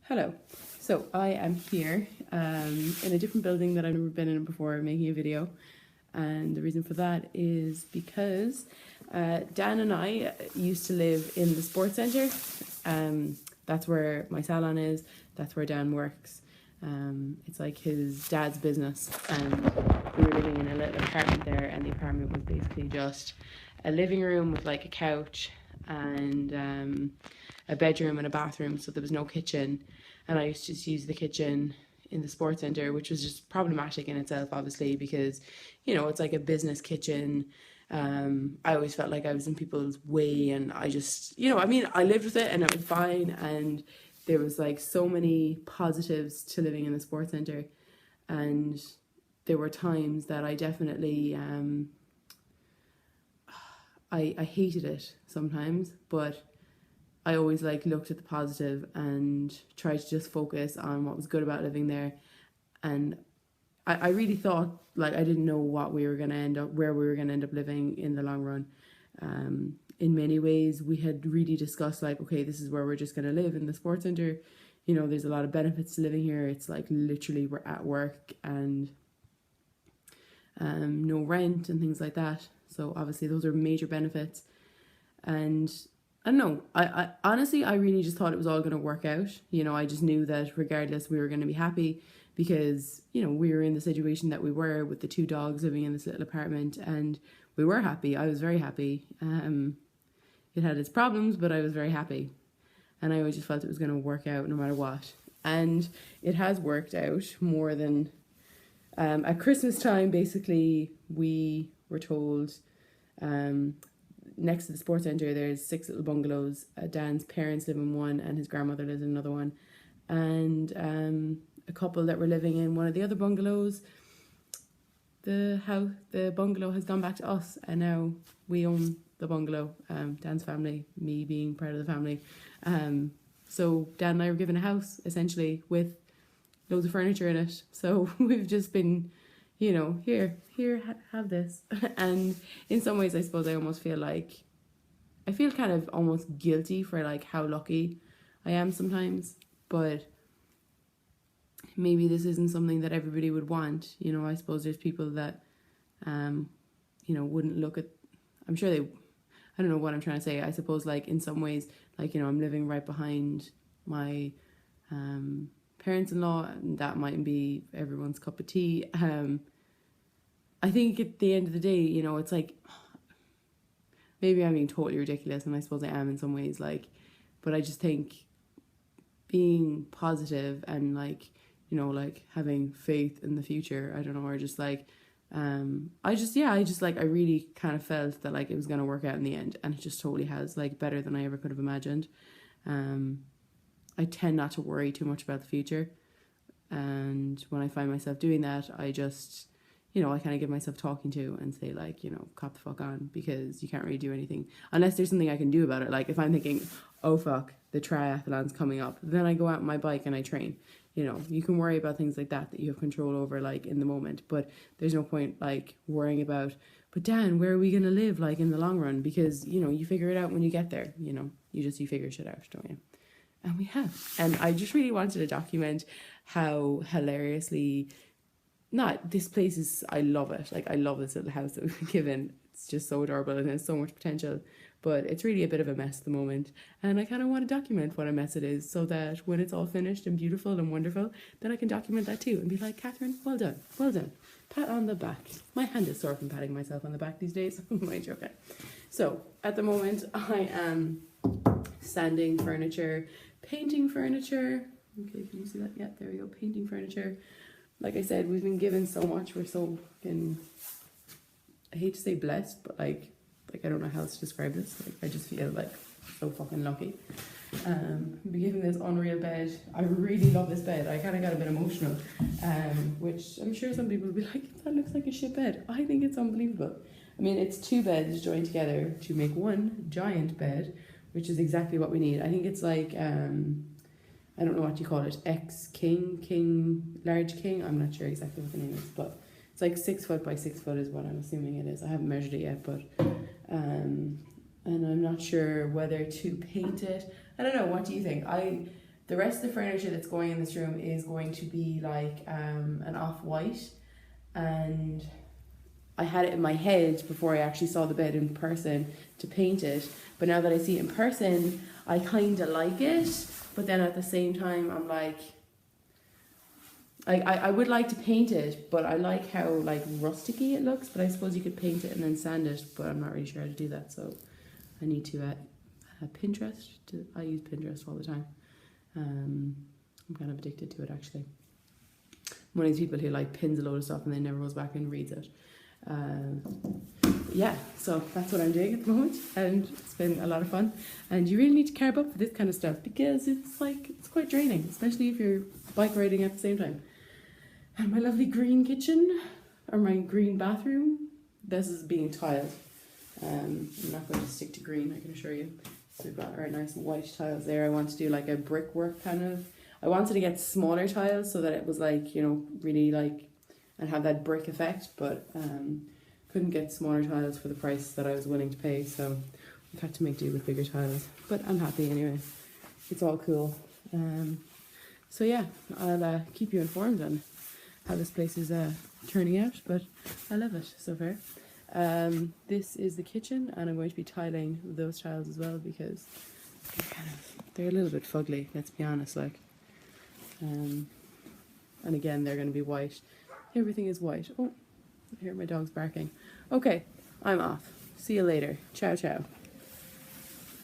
Hello. So I am here in a different building that I've never been in before, making a video. And the reason for that is because Dan and I used to live in the sports centre. That's where my salon is. That's where Dan works. It's like his dad's business, and we were living in a little apartment there, and the apartment was basically just a living room with like a couch and a bedroom and a bathroom, so there was no kitchen. And I used to just use the kitchen in the sports centre, which was just problematic in itself, obviously, because it's like a business kitchen. I always felt like I was in people's way, and I just I lived with it and it was fine, and there was like so many positives to living in the sports centre. And there were times that I definitely I hated it sometimes, but I always looked at the positive and tried to just focus on what was good about living there. And I really thought I didn't know what we were going to end up, where we were going to end up living in the long run. In many ways, we had really discussed okay, this is where we're just going to live in the sports centre. There's a lot of benefits to living here. It's literally we're at work and no rent and things like that. So obviously those are major benefits. And I don't know, I honestly, I really just thought it was all going to work out. I just knew that regardless we were going to be happy because, we were in the situation that we were with the two dogs living in this little apartment, and we were happy. I was very happy. It had its problems, but I was very happy. And I always just felt it was going to work out no matter what. And it has worked out more than... at Christmas time, basically, we were told... next to the sports centre, there's 6 little bungalows. Dan's parents live in one and his grandmother lives in another one. And a couple that were living in one of the other bungalows, the bungalow has gone back to us, and now we own the bungalow. Dan's family, me being part of the family. So Dan and I were given a house, essentially, with loads of furniture in it. So we've just been... here, have this. And in some ways, I suppose I almost feel I feel kind of almost guilty for how lucky I am sometimes, but maybe this isn't something that everybody would want. I suppose there's people that, wouldn't look at, I'm sure they, I don't know what I'm trying to say. I suppose in some ways, I'm living right behind my, parents-in-law, and that mightn't be everyone's cup of tea. I think at the end of the day, it's maybe I'm being totally ridiculous, and I suppose I am in some ways, but I just think being positive and having faith in the future, I don't know, or just I really kind of felt that it was going to work out in the end, and it just totally has, better than I ever could have imagined. I tend not to worry too much about the future, and when I find myself doing that, I just, I kind of give myself talking to and say cop the fuck on, because you can't really do anything unless there's something I can do about it. If I'm thinking, oh fuck, the triathlon's coming up, then I go out on my bike and I train. You can worry about things like that you have control over in the moment, but there's no point worrying about, but Dan, where are we gonna live in the long run? Because you figure it out when you get there. You figure shit out, don't you? And we have. And I just really wanted to document how hilariously, not this place is, I love it. I love this little house that we've been given. It's just so adorable and has so much potential. But it's really a bit of a mess at the moment. And I kind of want to document what a mess it is, so that when it's all finished and beautiful and wonderful, then I can document that too and be like, Catherine, well done, well done. Pat on the back. My hand is sore from patting myself on the back these days. My joke. So at the moment, I am sanding furniture, painting furniture. Okay, can you see that? Yeah, there we go. Painting furniture. Like I said, we've been given so much. We're so fucking, I hate to say blessed, but I don't know how else to describe this. I just feel so fucking lucky. Be given this unreal bed. I really love this bed. I kind of got a bit emotional, which I'm sure some people will be like, that looks like a shit bed. I think it's unbelievable. I mean, it's 2 beds joined together to make one giant bed, which is exactly what we need. I think it's I don't know what you call it, king, large king. I'm not sure exactly what the name is, but it's 6 foot by 6 foot is what I'm assuming it is. I haven't measured it yet, but and I'm not sure whether to paint it. I don't know. What do you think? The rest of the furniture that's going in this room is going to be like an off-white, and I had it in my head before I actually saw the bed in person to paint it, but now that I see it in person, I kind of like it, but then at the same time I'm like, I would like to paint it, but I like how like rusticy it looks, but I suppose you could paint it and then sand it, but I'm not really sure how to do that, so I need to Pinterest. I use Pinterest all the time. I'm kind of addicted to it actually. I'm one of these people who like pins a load of stuff and then never goes back and reads it. Yeah, so that's what I'm doing at the moment, and it's been a lot of fun. And you really need to carb up for this kind of stuff because it's quite draining, especially if you're bike riding at the same time. And my lovely green kitchen, or my green bathroom, this is being tiled. I'm not going to stick to green, I can assure you. So we've got our nice white tiles there. I want to do like a brickwork kind of. I wanted to get smaller tiles so that it was like, you know, really like, and have that brick effect, but couldn't get smaller tiles for the price that I was willing to pay, so I've had to make do with bigger tiles. But I'm happy anyway. It's all cool. So yeah, I'll keep you informed on how this place is turning out, but I love it so far. This is the kitchen, and I'm going to be tiling those tiles as well because they're a little bit fugly, let's be honest, like. And again, they're going to be white. Everything is white. Oh, I hear my dog's barking. Okay, I'm off. See you later. Ciao, ciao.